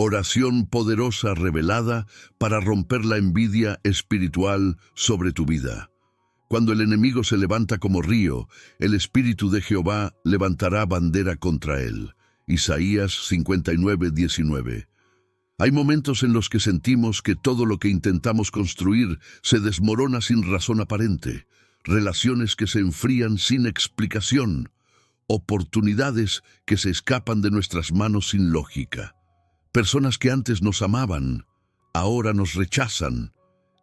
Oración poderosa revelada para romper la envidia espiritual sobre tu vida. Cuando el enemigo se levanta como río, el Espíritu de Jehová levantará bandera contra él. Isaías 59:19. Hay momentos en los que sentimos que todo lo que intentamos construir se desmorona sin razón aparente, relaciones que se enfrían sin explicación, oportunidades que se escapan de nuestras manos sin lógica. Personas que antes nos amaban, ahora nos rechazan.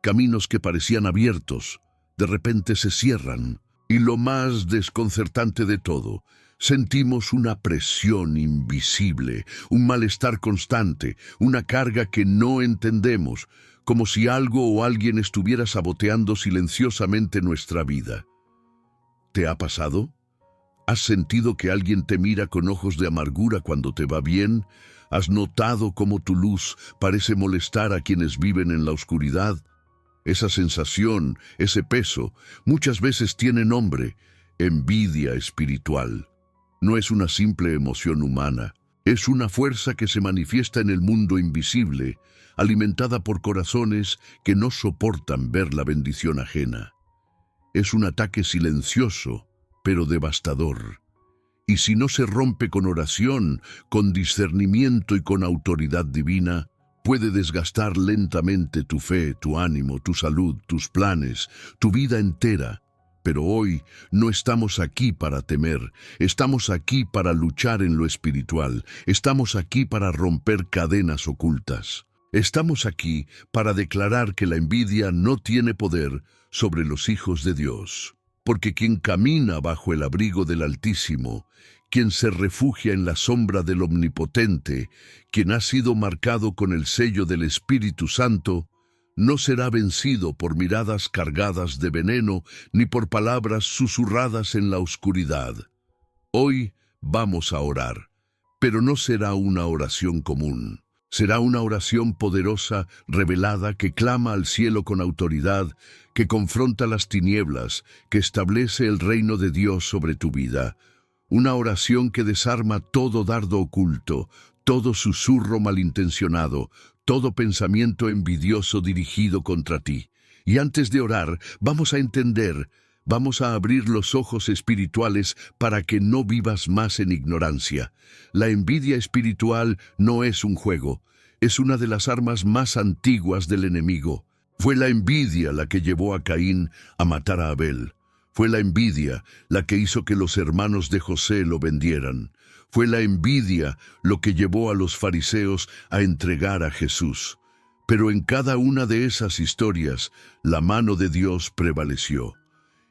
Caminos que parecían abiertos, de repente se cierran. Y lo más desconcertante de todo, sentimos una presión invisible, un malestar constante, una carga que no entendemos, como si algo o alguien estuviera saboteando silenciosamente nuestra vida. ¿Te ha pasado? ¿Has sentido que alguien te mira con ojos de amargura cuando te va bien? ¿Has notado cómo tu luz parece molestar a quienes viven en la oscuridad? Esa sensación, ese peso, muchas veces tiene nombre: envidia espiritual. No es una simple emoción humana, es una fuerza que se manifiesta en el mundo invisible, alimentada por corazones que no soportan ver la bendición ajena. Es un ataque silencioso, pero devastador. Y si no se rompe con oración, con discernimiento y con autoridad divina, puede desgastar lentamente tu fe, tu ánimo, tu salud, tus planes, tu vida entera. Pero hoy no estamos aquí para temer, estamos aquí para luchar en lo espiritual, estamos aquí para romper cadenas ocultas. Estamos aquí para declarar que la envidia no tiene poder sobre los hijos de Dios. Porque quien camina bajo el abrigo del Altísimo, quien se refugia en la sombra del Omnipotente, quien ha sido marcado con el sello del Espíritu Santo, no será vencido por miradas cargadas de veneno ni por palabras susurradas en la oscuridad. Hoy vamos a orar, pero no será una oración común. Será una oración poderosa, revelada, que clama al cielo con autoridad, que confronta las tinieblas, que establece el reino de Dios sobre tu vida. Una oración que desarma todo dardo oculto, todo susurro malintencionado, todo pensamiento envidioso dirigido contra ti. Y antes de orar, vamos a entender, vamos a abrir los ojos espirituales para que no vivas más en ignorancia. La envidia espiritual no es un juego, es una de las armas más antiguas del enemigo. Fue la envidia la que llevó a Caín a matar a Abel. Fue la envidia la que hizo que los hermanos de José lo vendieran. Fue la envidia lo que llevó a los fariseos a entregar a Jesús. Pero en cada una de esas historias, la mano de Dios prevaleció.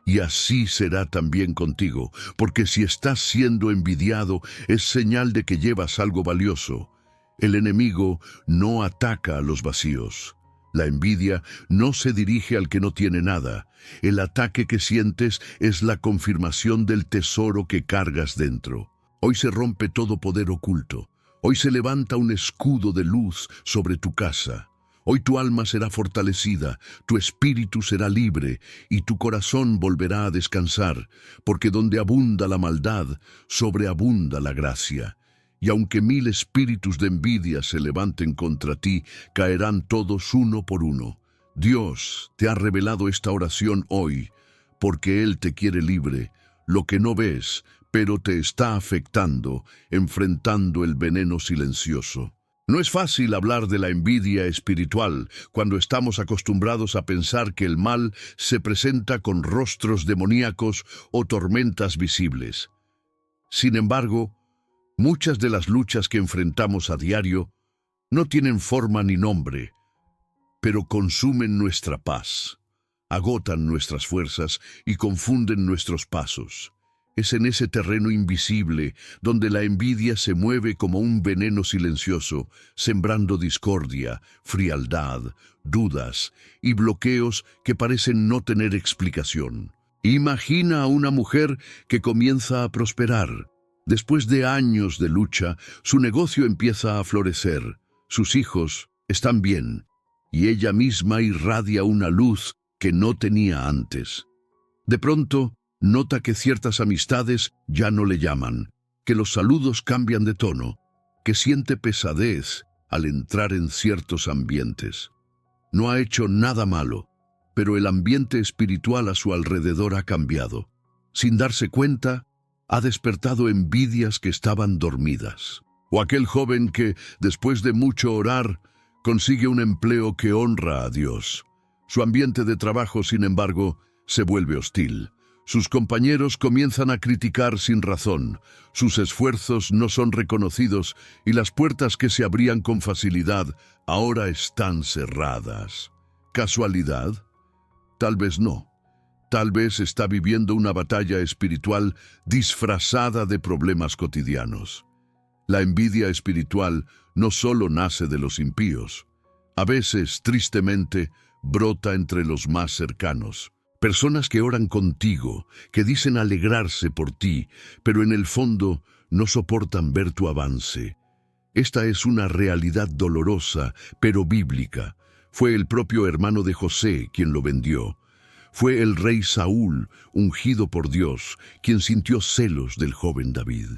Y así será también contigo, porque si estás siendo envidiado, es señal de que llevas algo valioso. El enemigo no ataca a los vacíos. La envidia no se dirige al que no tiene nada. El ataque que sientes es la confirmación del tesoro que cargas dentro. Hoy se rompe todo poder oculto. Hoy se levanta un escudo de luz sobre tu casa. Hoy tu alma será fortalecida, tu espíritu será libre y tu corazón volverá a descansar, porque donde abunda la maldad, sobreabunda la gracia. Y aunque 1000 espíritus de envidia se levanten contra ti, caerán todos uno por uno. Dios te ha revelado esta oración hoy, porque Él te quiere libre, lo que no ves, pero te está afectando, enfrentando el veneno silencioso. No es fácil hablar de la envidia espiritual cuando estamos acostumbrados a pensar que el mal se presenta con rostros demoníacos o tormentas visibles. Sin embargo, muchas de las luchas que enfrentamos a diario no tienen forma ni nombre, pero consumen nuestra paz, agotan nuestras fuerzas y confunden nuestros pasos. Es en ese terreno invisible donde la envidia se mueve como un veneno silencioso, sembrando discordia, frialdad, dudas y bloqueos que parecen no tener explicación. Imagina a una mujer que comienza a prosperar. Después de años de lucha, su negocio empieza a florecer, sus hijos están bien, y ella misma irradia una luz que no tenía antes. De pronto, nota que ciertas amistades ya no le llaman, que los saludos cambian de tono, que siente pesadez al entrar en ciertos ambientes. No ha hecho nada malo, pero el ambiente espiritual a su alrededor ha cambiado. Sin darse cuenta, ha despertado envidias que estaban dormidas. O aquel joven que, después de mucho orar, consigue un empleo que honra a Dios. Su ambiente de trabajo, sin embargo, se vuelve hostil. Sus compañeros comienzan a criticar sin razón, sus esfuerzos no son reconocidos y las puertas que se abrían con facilidad ahora están cerradas. ¿Casualidad? Tal vez no. Tal vez está viviendo una batalla espiritual disfrazada de problemas cotidianos. La envidia espiritual no solo nace de los impíos. A veces, tristemente, brota entre los más cercanos. Personas que oran contigo, que dicen alegrarse por ti, pero en el fondo no soportan ver tu avance. Esta es una realidad dolorosa, pero bíblica. Fue el propio hermano de José quien lo vendió. Fue el rey Saúl, ungido por Dios, quien sintió celos del joven David.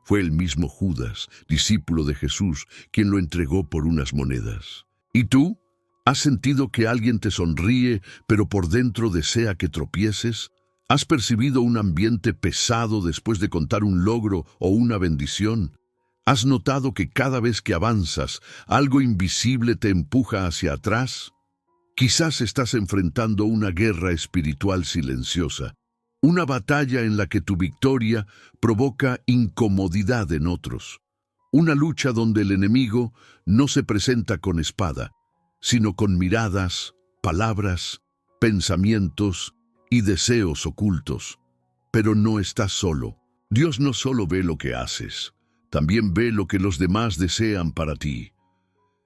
Fue el mismo Judas, discípulo de Jesús, quien lo entregó por unas monedas. ¿Y tú? ¿Has sentido que alguien te sonríe, pero por dentro desea que tropieces? ¿Has percibido un ambiente pesado después de contar un logro o una bendición? ¿Has notado que cada vez que avanzas, algo invisible te empuja hacia atrás? Quizás estás enfrentando una guerra espiritual silenciosa, una batalla en la que tu victoria provoca incomodidad en otros, una lucha donde el enemigo no se presenta con espada, sino con miradas, palabras, pensamientos y deseos ocultos. Pero no estás solo. Dios no solo ve lo que haces, también ve lo que los demás desean para ti.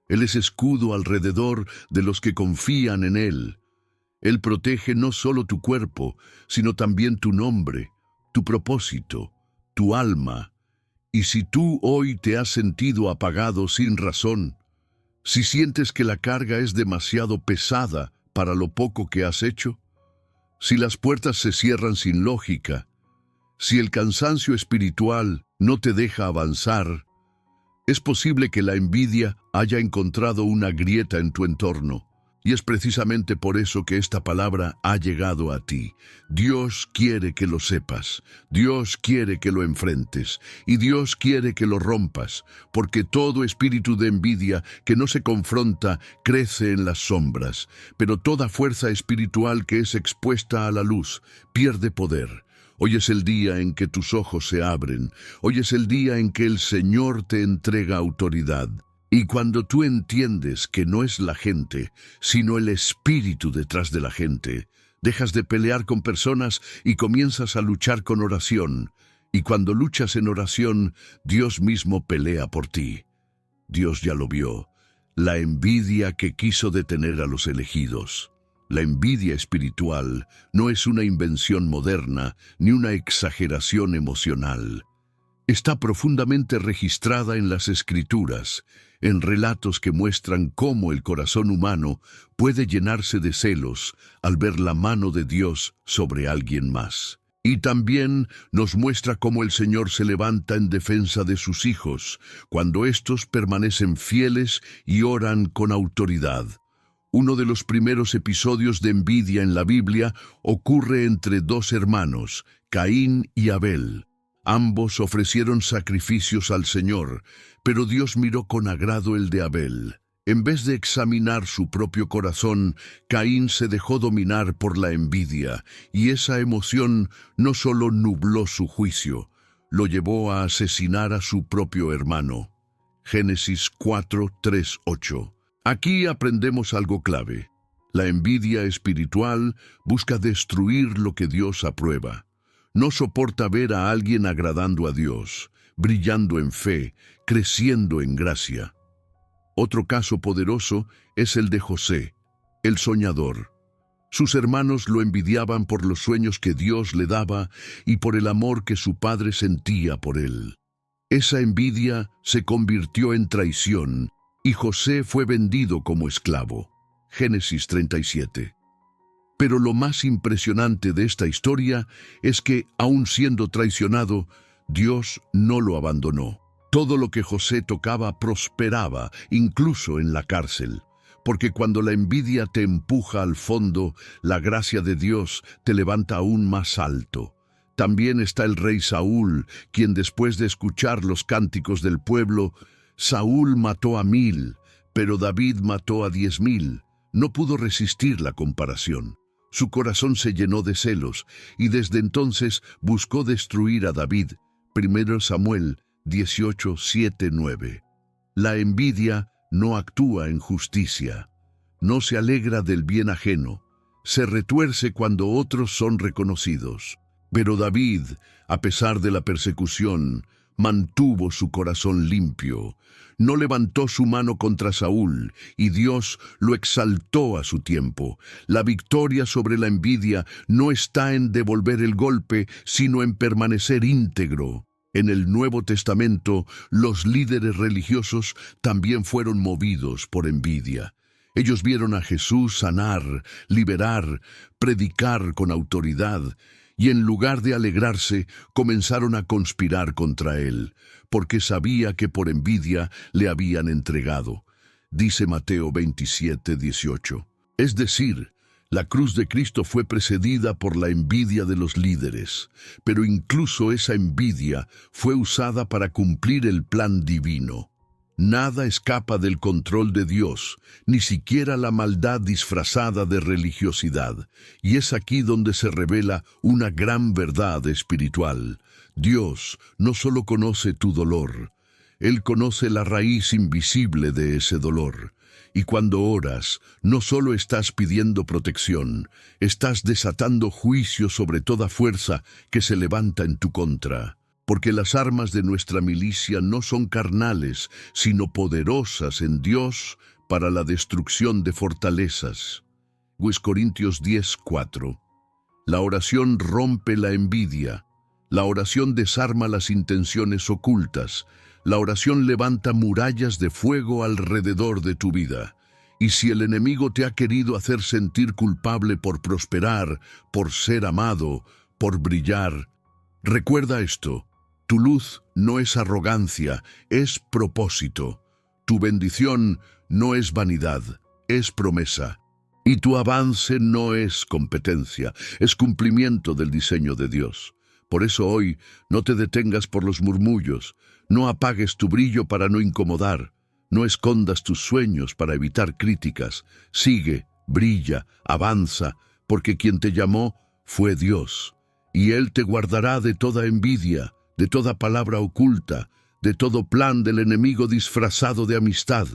Él es escudo alrededor de los que confían en Él. Él protege no solo tu cuerpo, sino también tu nombre, tu propósito, tu alma. Y si tú hoy te has sentido apagado sin razón, si sientes que la carga es demasiado pesada para lo poco que has hecho, si las puertas se cierran sin lógica, si el cansancio espiritual no te deja avanzar, es posible que la envidia haya encontrado una grieta en tu entorno. Y es precisamente por eso que esta palabra ha llegado a ti. Dios quiere que lo sepas, Dios quiere que lo enfrentes y Dios quiere que lo rompas, porque todo espíritu de envidia que no se confronta crece en las sombras, pero toda fuerza espiritual que es expuesta a la luz pierde poder. Hoy es el día en que tus ojos se abren, hoy es el día en que el Señor te entrega autoridad. Y cuando tú entiendes que no es la gente, sino el espíritu detrás de la gente, dejas de pelear con personas y comienzas a luchar con oración. Y cuando luchas en oración, Dios mismo pelea por ti. Dios ya lo vio. La envidia que quiso detener a los elegidos. La envidia espiritual no es una invención moderna ni una exageración emocional. Está profundamente registrada en las Escrituras, en relatos que muestran cómo el corazón humano puede llenarse de celos al ver la mano de Dios sobre alguien más. Y también nos muestra cómo el Señor se levanta en defensa de sus hijos, cuando éstos permanecen fieles y oran con autoridad. Uno de los primeros episodios de envidia en la Biblia ocurre entre dos hermanos, Caín y Abel. Ambos ofrecieron sacrificios al Señor, pero Dios miró con agrado el de Abel. En vez de examinar su propio corazón, Caín se dejó dominar por la envidia, y esa emoción no solo nubló su juicio, lo llevó a asesinar a su propio hermano. Génesis 4, 3, 8. Aquí aprendemos algo clave. La envidia espiritual busca destruir lo que Dios aprueba. No soporta ver a alguien agradando a Dios, brillando en fe, creciendo en gracia. Otro caso poderoso es el de José, el soñador. Sus hermanos lo envidiaban por los sueños que Dios le daba y por el amor que su padre sentía por él. Esa envidia se convirtió en traición y José fue vendido como esclavo. Génesis 37. Pero lo más impresionante de esta historia es que, aun siendo traicionado, Dios no lo abandonó. Todo lo que José tocaba prosperaba, incluso en la cárcel. Porque cuando la envidia te empuja al fondo, la gracia de Dios te levanta aún más alto. También está el rey Saúl, quien después de escuchar los cánticos del pueblo, Saúl mató a 1000, pero David mató a 10.000. No pudo resistir la comparación. Su corazón se llenó de celos, y desde entonces buscó destruir a David. 1 Samuel 18, 7, 9. La envidia no actúa en justicia, no se alegra del bien ajeno, se retuerce cuando otros son reconocidos. Pero David, a pesar de la persecución, mantuvo su corazón limpio, no levantó su mano contra Saúl, y Dios lo exaltó a su tiempo. La victoria sobre la envidia no está en devolver el golpe, sino en permanecer íntegro. En el Nuevo Testamento, los líderes religiosos también fueron movidos por envidia. Ellos vieron a Jesús sanar, liberar, predicar con autoridad, y en lugar de alegrarse, comenzaron a conspirar contra él, porque sabía que por envidia le habían entregado. Dice Mateo 27, 18. Es decir, la cruz de Cristo fue precedida por la envidia de los líderes, pero incluso esa envidia fue usada para cumplir el plan divino. Nada escapa del control de Dios, ni siquiera la maldad disfrazada de religiosidad. Y es aquí donde se revela una gran verdad espiritual. Dios no solo conoce tu dolor, Él conoce la raíz invisible de ese dolor. Y cuando oras, no solo estás pidiendo protección, estás desatando juicio sobre toda fuerza que se levanta en tu contra. Porque las armas de nuestra milicia no son carnales, sino poderosas en Dios para la destrucción de fortalezas. Corintios 10, 4. La oración rompe la envidia. La oración desarma las intenciones ocultas. La oración levanta murallas de fuego alrededor de tu vida. Y si el enemigo te ha querido hacer sentir culpable por prosperar, por ser amado, por brillar, recuerda esto. Tu luz no es arrogancia, es propósito. Tu bendición no es vanidad, es promesa. Y tu avance no es competencia, es cumplimiento del diseño de Dios. Por eso hoy no te detengas por los murmullos, no apagues tu brillo para no incomodar, no escondas tus sueños para evitar críticas. Sigue, brilla, avanza, porque quien te llamó fue Dios. Y Él te guardará de toda envidia, de toda palabra oculta, de todo plan del enemigo disfrazado de amistad.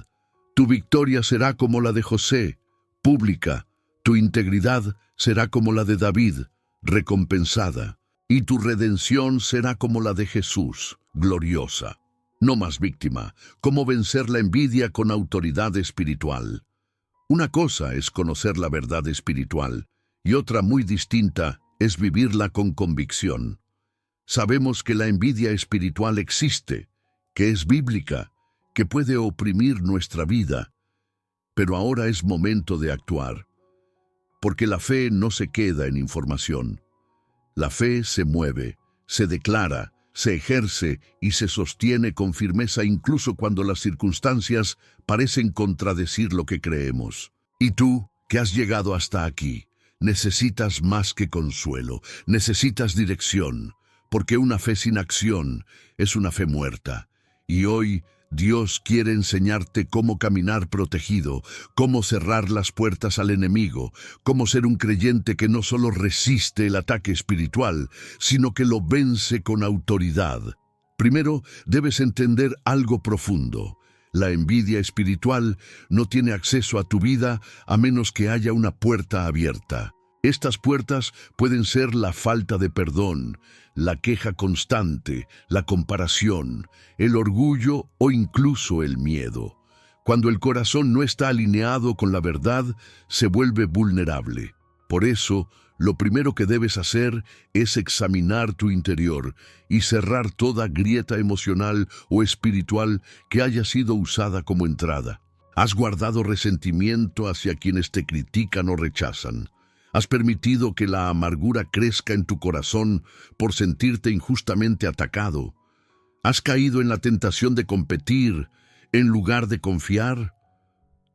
Tu victoria será como la de José, pública. Tu integridad será como la de David, recompensada. Y tu redención será como la de Jesús, gloriosa. No más víctima. ¿Cómo vencer la envidia con autoridad espiritual? Una cosa es conocer la verdad espiritual, y otra muy distinta es vivirla con convicción. Sabemos que la envidia espiritual existe, que es bíblica, que puede oprimir nuestra vida, pero ahora es momento de actuar, porque la fe no se queda en información. La fe se mueve, se declara, se ejerce y se sostiene con firmeza incluso cuando las circunstancias parecen contradecir lo que creemos. Y tú, que has llegado hasta aquí, necesitas más que consuelo, necesitas dirección, porque una fe sin acción es una fe muerta. Y hoy Dios quiere enseñarte cómo caminar protegido, cómo cerrar las puertas al enemigo, cómo ser un creyente que no solo resiste el ataque espiritual, sino que lo vence con autoridad. Primero, debes entender algo profundo. La envidia espiritual no tiene acceso a tu vida a menos que haya una puerta abierta. Estas puertas pueden ser la falta de perdón, la queja constante, la comparación, el orgullo o incluso el miedo. Cuando el corazón no está alineado con la verdad, se vuelve vulnerable. Por eso, lo primero que debes hacer es examinar tu interior y cerrar toda grieta emocional o espiritual que haya sido usada como entrada. ¿Has guardado resentimiento hacia quienes te critican o rechazan? ¿Has permitido que la amargura crezca en tu corazón por sentirte injustamente atacado? ¿Has caído en la tentación de competir en lugar de confiar?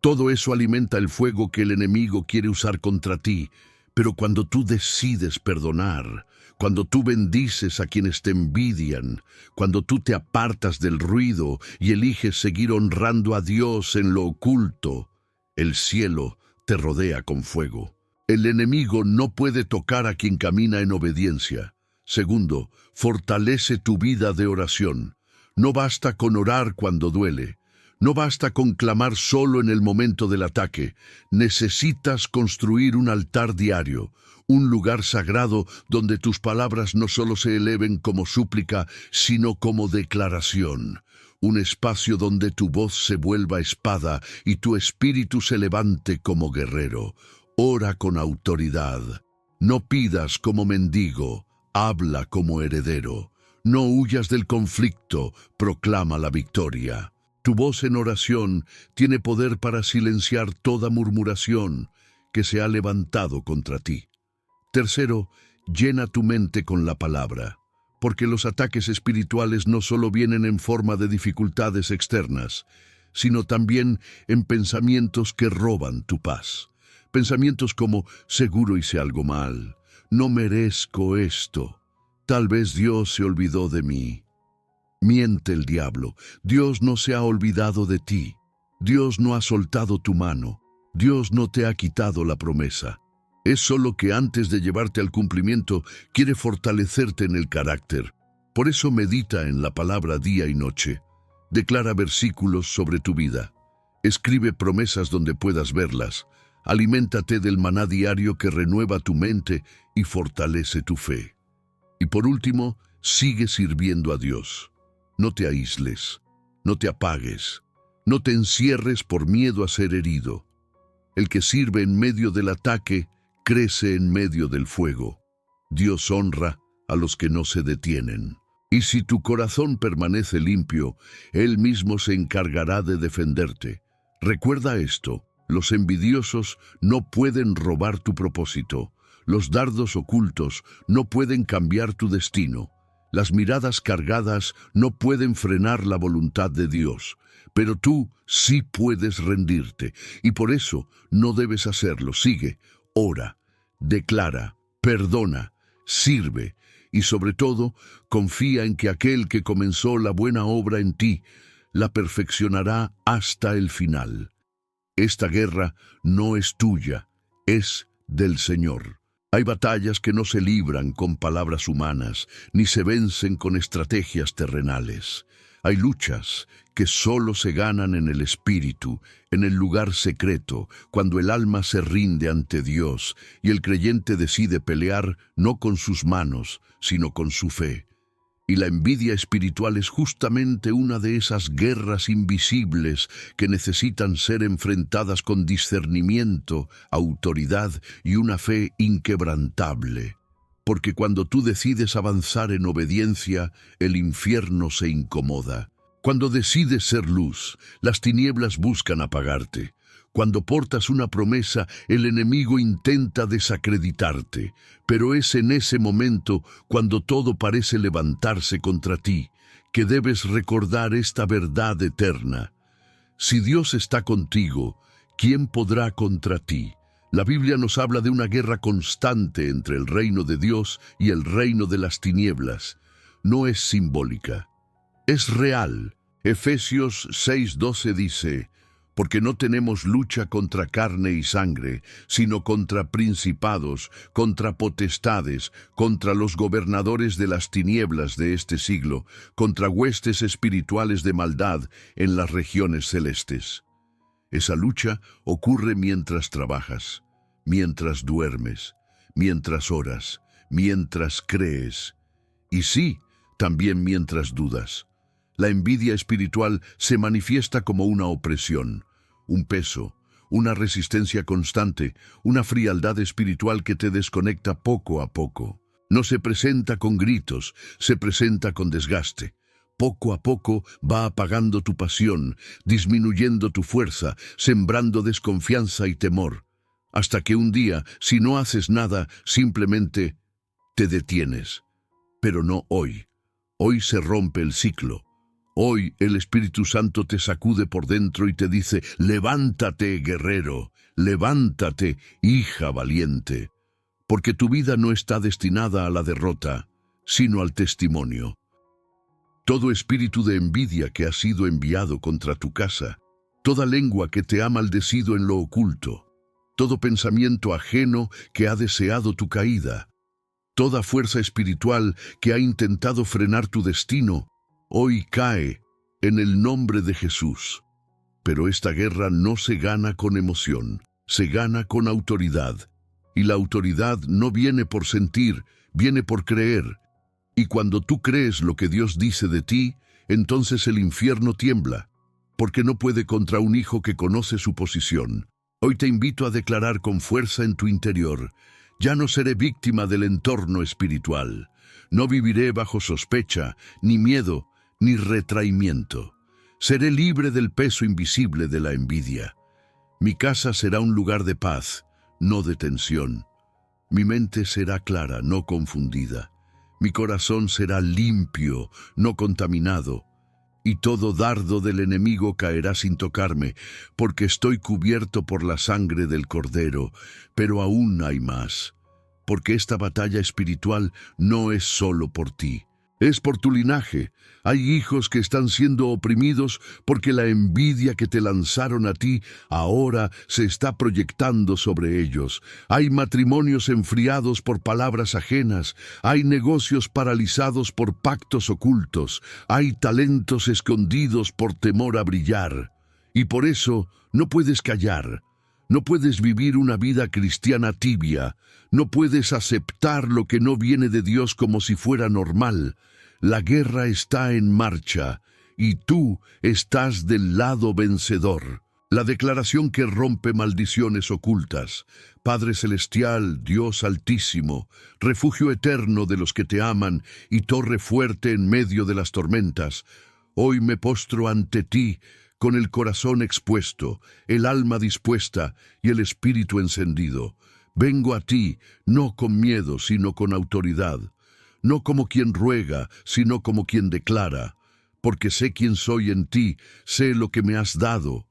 Todo eso alimenta el fuego que el enemigo quiere usar contra ti. Pero cuando tú decides perdonar, cuando tú bendices a quienes te envidian, cuando tú te apartas del ruido y eliges seguir honrando a Dios en lo oculto, el cielo te rodea con fuego. El enemigo no puede tocar a quien camina en obediencia. Segundo, fortalece tu vida de oración. No basta con orar cuando duele. No basta con clamar solo en el momento del ataque. Necesitas construir un altar diario, un lugar sagrado donde tus palabras no solo se eleven como súplica, sino como declaración. Un espacio donde tu voz se vuelva espada y tu espíritu se levante como guerrero. Ora con autoridad. No pidas como mendigo, habla como heredero. No huyas del conflicto, proclama la victoria. Tu voz en oración tiene poder para silenciar toda murmuración que se ha levantado contra ti. Tercero, llena tu mente con la palabra, porque los ataques espirituales no solo vienen en forma de dificultades externas, sino también en pensamientos que roban tu paz. Pensamientos como, seguro hice algo mal, no merezco esto, tal vez Dios se olvidó de mí. Miente el diablo. Dios no se ha olvidado de ti. Dios no ha soltado tu mano. Dios no te ha quitado la promesa. Es solo que antes de llevarte al cumplimiento, quiere fortalecerte en el carácter. Por eso medita en la palabra día y noche. Declara versículos sobre tu vida. Escribe promesas donde puedas verlas. Aliméntate del maná diario que renueva tu mente y fortalece tu fe. Y por último, sigue sirviendo a Dios. No te aísles, no te apagues, no te encierres por miedo a ser herido. El que sirve en medio del ataque, crece en medio del fuego. Dios honra a los que no se detienen. Y si tu corazón permanece limpio, Él mismo se encargará de defenderte. Recuerda esto, los envidiosos no pueden robar tu propósito. Los dardos ocultos no pueden cambiar tu destino. Las miradas cargadas no pueden frenar la voluntad de Dios, pero tú sí puedes rendirte, y por eso no debes hacerlo. Sigue, ora, declara, perdona, sirve, y sobre todo, confía en que aquel que comenzó la buena obra en ti, la perfeccionará hasta el final. Esta guerra no es tuya, es del Señor. Hay batallas que no se libran con palabras humanas, ni se vencen con estrategias terrenales. Hay luchas que solo se ganan en el espíritu, en el lugar secreto, cuando el alma se rinde ante Dios y el creyente decide pelear no con sus manos, sino con su fe. Y la envidia espiritual es justamente una de esas guerras invisibles que necesitan ser enfrentadas con discernimiento, autoridad y una fe inquebrantable. Porque cuando tú decides avanzar en obediencia, el infierno se incomoda. Cuando decides ser luz, las tinieblas buscan apagarte. Cuando portas una promesa, el enemigo intenta desacreditarte, pero es en ese momento, cuando todo parece levantarse contra ti, que debes recordar esta verdad eterna. Si Dios está contigo, ¿quién podrá contra ti? La Biblia nos habla de una guerra constante entre el reino de Dios y el reino de las tinieblas. No es simbólica, es real. Efesios 6:12 dice: porque no tenemos lucha contra carne y sangre, sino contra principados, contra potestades, contra los gobernadores de las tinieblas de este siglo, contra huestes espirituales de maldad en las regiones celestes. Esa lucha ocurre mientras trabajas, mientras duermes, mientras oras, mientras crees, y sí, también mientras dudas. La envidia espiritual se manifiesta como una opresión, un peso, una resistencia constante, una frialdad espiritual que te desconecta poco a poco. No se presenta con gritos, se presenta con desgaste. Poco a poco va apagando tu pasión, disminuyendo tu fuerza, sembrando desconfianza y temor. Hasta que un día, si no haces nada, simplemente te detienes. Pero no hoy. Hoy se rompe el ciclo. Hoy el Espíritu Santo te sacude por dentro y te dice: levántate, guerrero, levántate, hija valiente, porque tu vida no está destinada a la derrota, sino al testimonio. Todo espíritu de envidia que ha sido enviado contra tu casa, toda lengua que te ha maldecido en lo oculto, todo pensamiento ajeno que ha deseado tu caída, toda fuerza espiritual que ha intentado frenar tu destino, hoy cae en el nombre de Jesús. Pero esta guerra no se gana con emoción, se gana con autoridad. Y la autoridad no viene por sentir, viene por creer. Y cuando tú crees lo que Dios dice de ti, entonces el infierno tiembla, porque no puede contra un hijo que conoce su posición. Hoy te invito a declarar con fuerza en tu interior: ya no seré víctima del entorno espiritual. No viviré bajo sospecha, ni miedo, ni retraimiento. Seré libre del peso invisible de la envidia. Mi casa será un lugar de paz, no de tensión. Mi mente será clara, no confundida. Mi corazón será limpio, no contaminado. Y todo dardo del enemigo caerá sin tocarme, porque estoy cubierto por la sangre del Cordero. Pero aún hay más, porque esta batalla espiritual no es solo por ti, es por tu linaje. Hay hijos que están siendo oprimidos porque la envidia que te lanzaron a ti ahora se está proyectando sobre ellos. Hay matrimonios enfriados por palabras ajenas. Hay negocios paralizados por pactos ocultos. Hay talentos escondidos por temor a brillar. Y por eso no puedes callar. No puedes vivir una vida cristiana tibia. No puedes aceptar lo que no viene de Dios como si fuera normal. La guerra está en marcha y tú estás del lado vencedor. La declaración que rompe maldiciones ocultas. Padre Celestial, Dios Altísimo, refugio eterno de los que te aman y torre fuerte en medio de las tormentas, hoy me postro ante ti con el corazón expuesto, el alma dispuesta y el espíritu encendido. Vengo a ti, no con miedo, sino con autoridad. No como quien ruega, sino como quien declara, porque sé quién soy en ti, sé lo que me has dado,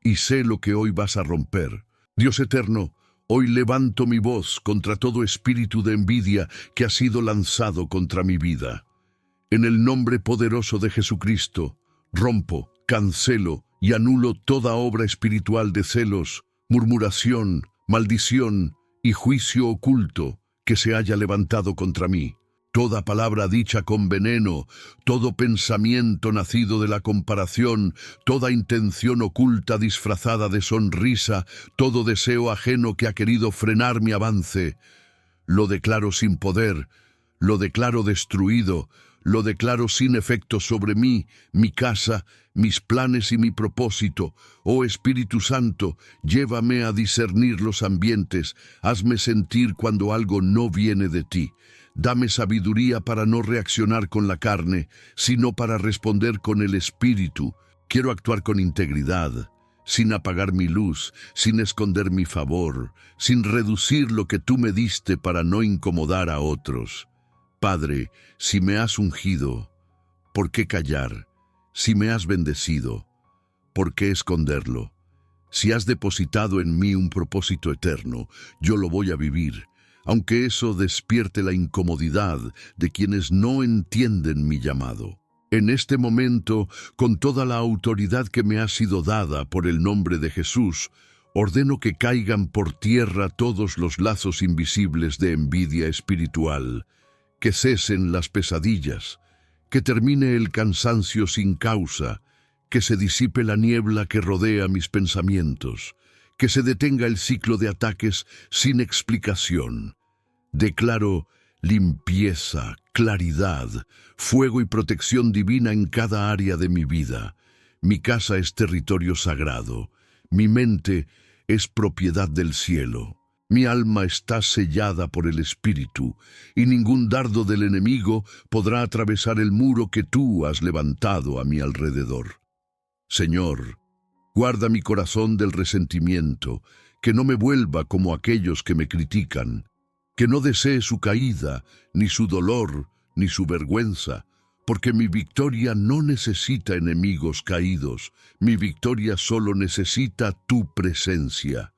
y sé lo que hoy vas a romper. Dios eterno, hoy levanto mi voz contra todo espíritu de envidia que ha sido lanzado contra mi vida. En el nombre poderoso de Jesucristo, rompo, cancelo y anulo toda obra espiritual de celos, murmuración, maldición y juicio oculto que se haya levantado contra mí. Toda palabra dicha con veneno, todo pensamiento nacido de la comparación, toda intención oculta disfrazada de sonrisa, todo deseo ajeno que ha querido frenar mi avance, lo declaro sin poder, lo declaro destruido, lo declaro sin efecto sobre mí, mi casa, mis planes y mi propósito. Oh Espíritu Santo, llévame a discernir los ambientes, hazme sentir cuando algo no viene de ti. Dame sabiduría para no reaccionar con la carne, sino para responder con el Espíritu. Quiero actuar con integridad, sin apagar mi luz, sin esconder mi favor, sin reducir lo que tú me diste para no incomodar a otros. Padre, si me has ungido, ¿por qué callar? Si me has bendecido, ¿por qué esconderlo? Si has depositado en mí un propósito eterno, yo lo voy a vivir, aunque eso despierte la incomodidad de quienes no entienden mi llamado. En este momento, con toda la autoridad que me ha sido dada por el nombre de Jesús, ordeno que caigan por tierra todos los lazos invisibles de envidia espiritual, que cesen las pesadillas, que termine el cansancio sin causa, que se disipe la niebla que rodea mis pensamientos, que se detenga el ciclo de ataques sin explicación. Declaro limpieza, claridad, fuego y protección divina en cada área de mi vida. Mi casa es territorio sagrado. Mi mente es propiedad del cielo. Mi alma está sellada por el Espíritu, y ningún dardo del enemigo podrá atravesar el muro que tú has levantado a mi alrededor. Señor, guarda mi corazón del resentimiento, que no me vuelva como aquellos que me critican, que no desee su caída, ni su dolor, ni su vergüenza, porque mi victoria no necesita enemigos caídos, mi victoria solo necesita tu presencia.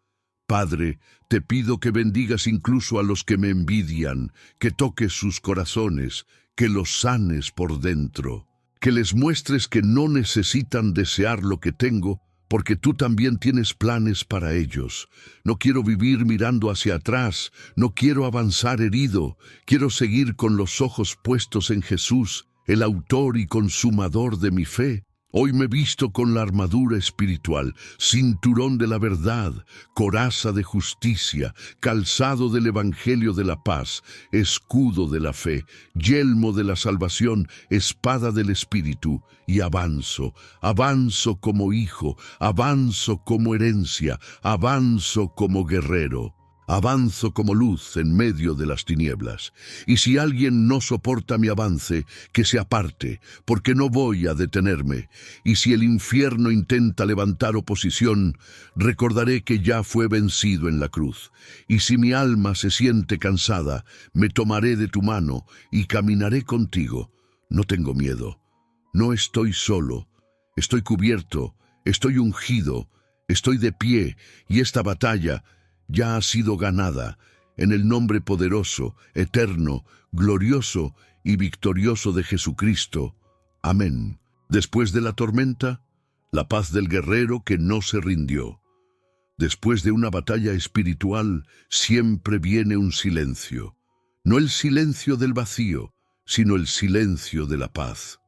Padre, te pido que bendigas incluso a los que me envidian, que toques sus corazones, que los sanes por dentro, que les muestres que no necesitan desear lo que tengo, porque tú también tienes planes para ellos. No quiero vivir mirando hacia atrás, no quiero avanzar herido, quiero seguir con los ojos puestos en Jesús, el autor y consumador de mi fe. Hoy me visto con la armadura espiritual, cinturón de la verdad, coraza de justicia, calzado del evangelio de la paz, escudo de la fe, yelmo de la salvación, espada del espíritu, y avanzo, avanzo como hijo, avanzo como herencia, avanzo como guerrero. Avanzo como luz en medio de las tinieblas. Y si alguien no soporta mi avance, que se aparte, porque no voy a detenerme. Y si el infierno intenta levantar oposición, recordaré que ya fue vencido en la cruz. Y si mi alma se siente cansada, me tomaré de tu mano y caminaré contigo. No tengo miedo. No estoy solo. Estoy cubierto, estoy ungido, estoy de pie, y esta batalla ya ha sido ganada en el nombre poderoso, eterno, glorioso y victorioso de Jesucristo. Amén. Después de la tormenta, la paz del guerrero que no se rindió. Después de una batalla espiritual, siempre viene un silencio. No el silencio del vacío, sino el silencio de la paz.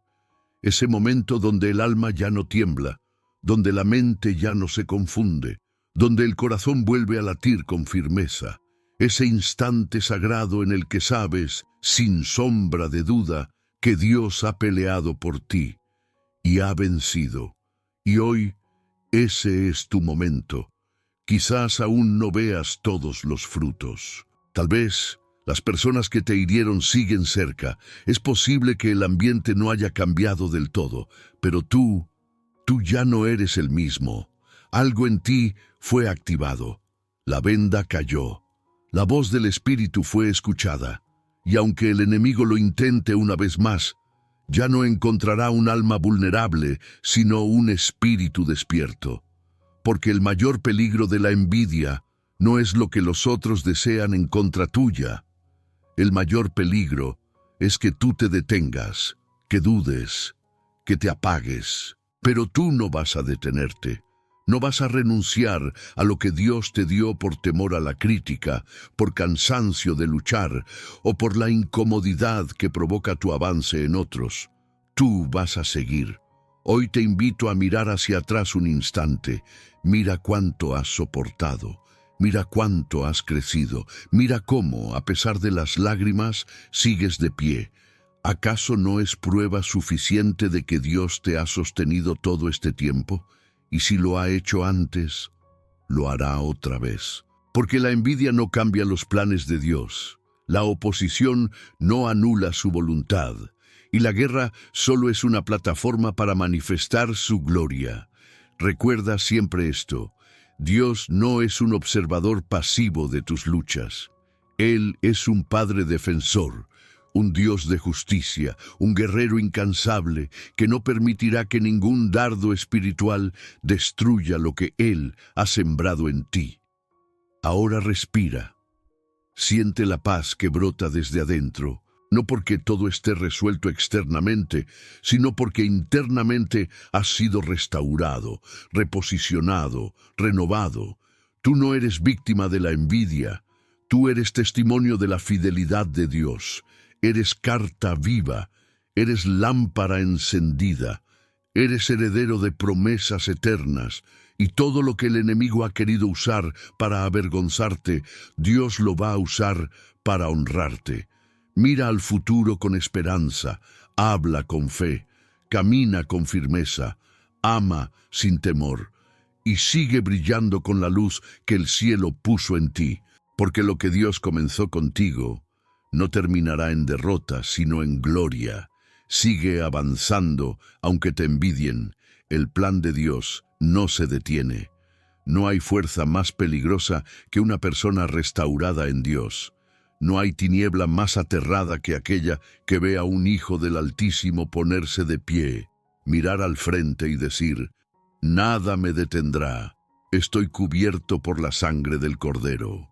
Ese momento donde el alma ya no tiembla, donde la mente ya no se confunde, donde el corazón vuelve a latir con firmeza, ese instante sagrado en el que sabes, sin sombra de duda, que Dios ha peleado por ti y ha vencido. Y hoy, ese es tu momento. Quizás aún no veas todos los frutos. Tal vez las personas que te hirieron siguen cerca. Es posible que el ambiente no haya cambiado del todo, pero tú ya no eres el mismo. Algo en ti fue activado. La venda cayó. La voz del Espíritu fue escuchada. Y aunque el enemigo lo intente una vez más, ya no encontrará un alma vulnerable, sino un espíritu despierto. Porque el mayor peligro de la envidia no es lo que los otros desean en contra tuya. El mayor peligro es que tú te detengas, que dudes, que te apagues. Pero tú no vas a detenerte. No vas a renunciar a lo que Dios te dio por temor a la crítica, por cansancio de luchar o por la incomodidad que provoca tu avance en otros. Tú vas a seguir. Hoy te invito a mirar hacia atrás un instante. Mira cuánto has soportado. Mira cuánto has crecido. Mira cómo, a pesar de las lágrimas, sigues de pie. ¿Acaso no es prueba suficiente de que Dios te ha sostenido todo este tiempo? Y si lo ha hecho antes, lo hará otra vez. Porque la envidia no cambia los planes de Dios. La oposición no anula su voluntad. Y la guerra solo es una plataforma para manifestar su gloria. Recuerda siempre esto. Dios no es un observador pasivo de tus luchas. Él es un Padre defensor, un Dios de justicia, un guerrero incansable que no permitirá que ningún dardo espiritual destruya lo que Él ha sembrado en ti. Ahora respira. Siente la paz que brota desde adentro, no porque todo esté resuelto externamente, sino porque internamente has sido restaurado, reposicionado, renovado. Tú no eres víctima de la envidia, tú eres testimonio de la fidelidad de Dios. Eres carta viva, eres lámpara encendida, eres heredero de promesas eternas, y todo lo que el enemigo ha querido usar para avergonzarte, Dios lo va a usar para honrarte. Mira al futuro con esperanza, habla con fe, camina con firmeza, ama sin temor, y sigue brillando con la luz que el cielo puso en ti, porque lo que Dios comenzó contigo no terminará en derrota, sino en gloria. Sigue avanzando, aunque te envidien. El plan de Dios no se detiene. No hay fuerza más peligrosa que una persona restaurada en Dios. No hay tiniebla más aterrada que aquella que ve a un hijo del Altísimo ponerse de pie, mirar al frente y decir: nada me detendrá, estoy cubierto por la sangre del Cordero.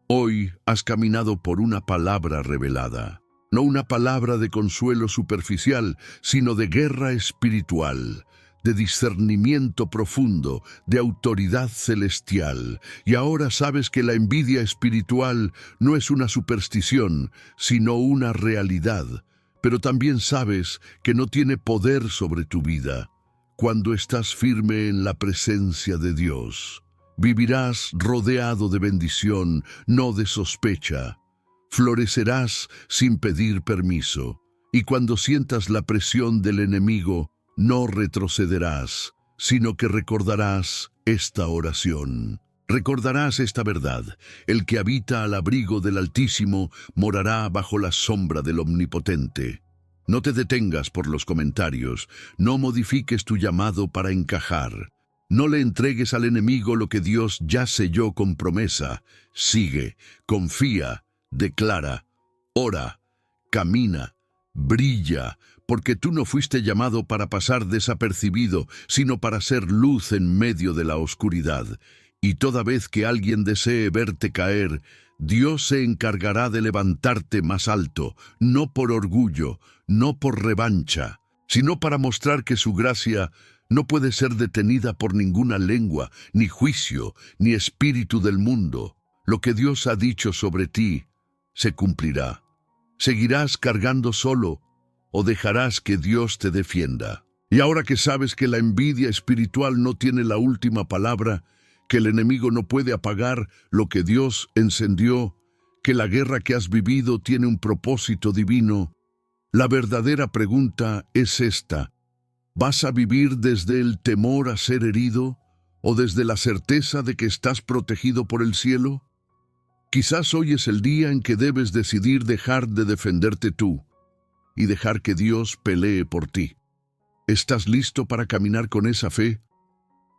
Hoy has caminado por una palabra revelada, no una palabra de consuelo superficial, sino de guerra espiritual, de discernimiento profundo, de autoridad celestial. Y ahora sabes que la envidia espiritual no es una superstición, sino una realidad. Pero también sabes que no tiene poder sobre tu vida cuando estás firme en la presencia de Dios. Vivirás rodeado de bendición, no de sospecha. Florecerás sin pedir permiso. Y cuando sientas la presión del enemigo, no retrocederás, sino que recordarás esta oración. Recordarás esta verdad: el que habita al abrigo del Altísimo morará bajo la sombra del Omnipotente. No te detengas por los comentarios, no modifiques tu llamado para encajar. No le entregues al enemigo lo que Dios ya selló con promesa. Sigue, confía, declara, ora, camina, brilla, porque tú no fuiste llamado para pasar desapercibido, sino para ser luz en medio de la oscuridad. Y toda vez que alguien desee verte caer, Dios se encargará de levantarte más alto, no por orgullo, no por revancha, sino para mostrar que su gracia no puede ser detenida por ninguna lengua, ni juicio, ni espíritu del mundo. Lo que Dios ha dicho sobre ti se cumplirá. ¿Seguirás cargando solo o dejarás que Dios te defienda? Y ahora que sabes que la envidia espiritual no tiene la última palabra, que el enemigo no puede apagar lo que Dios encendió, que la guerra que has vivido tiene un propósito divino, la verdadera pregunta es esta: ¿vas a vivir desde el temor a ser herido o desde la certeza de que estás protegido por el cielo? Quizás hoy es el día en que debes decidir dejar de defenderte tú y dejar que Dios pelee por ti. ¿Estás listo para caminar con esa fe?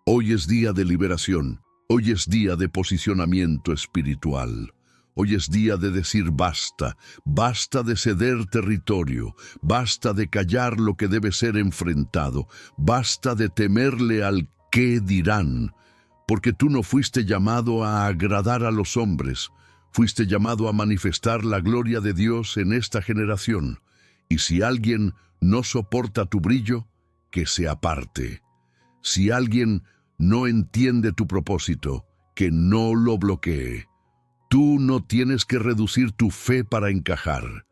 Hoy es día de liberación, hoy es día de posicionamiento espiritual. Hoy es día de decir basta, basta de ceder territorio, basta de callar lo que debe ser enfrentado, basta de temerle al qué dirán, porque tú no fuiste llamado a agradar a los hombres, fuiste llamado a manifestar la gloria de Dios en esta generación. Y si alguien no soporta tu brillo, que se aparte. Si alguien no entiende tu propósito, que no lo bloquee. Tú no tienes que reducir tu fe para encajar.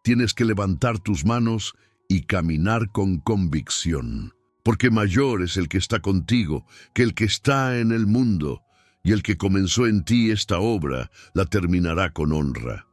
Tienes que levantar tus manos y caminar con convicción. Porque mayor es el que está contigo que el que está en el mundo, y el que comenzó en ti esta obra la terminará con honra.